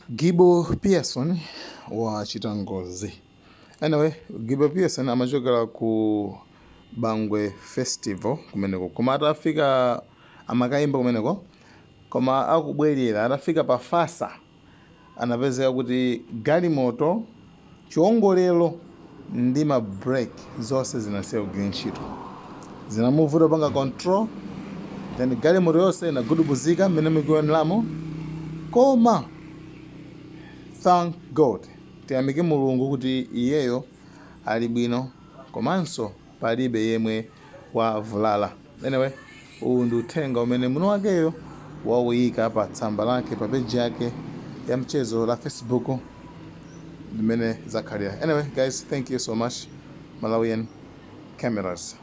Gibo Pearson wa Chitangozi. Anyway, Gibo Pearson amachokera ku Bangwe Festival kumeneko. Koma atafika amakayimba kumeneko. Koma akubwerera atafika pa Fasa anapezeka kuti galimoto chiongolero ndi ma brake zonse zinasiya kugwira ntchito. Zinamuvuta panga control, then galimoto yonse inagudubuzika mmene mikuonelamo. Koma thank God, tiyamike Mulungu kuti iyeyo ali bwino, komanso palibe yemwe wavulala. Anyway, uwu ndi uthenga umene muno wakeyo wawuyika pa tsamba lake pa page yake ya mchezo la Facebook limene zakhalira. Anyway guys, thank you so much. Malawian Cameras.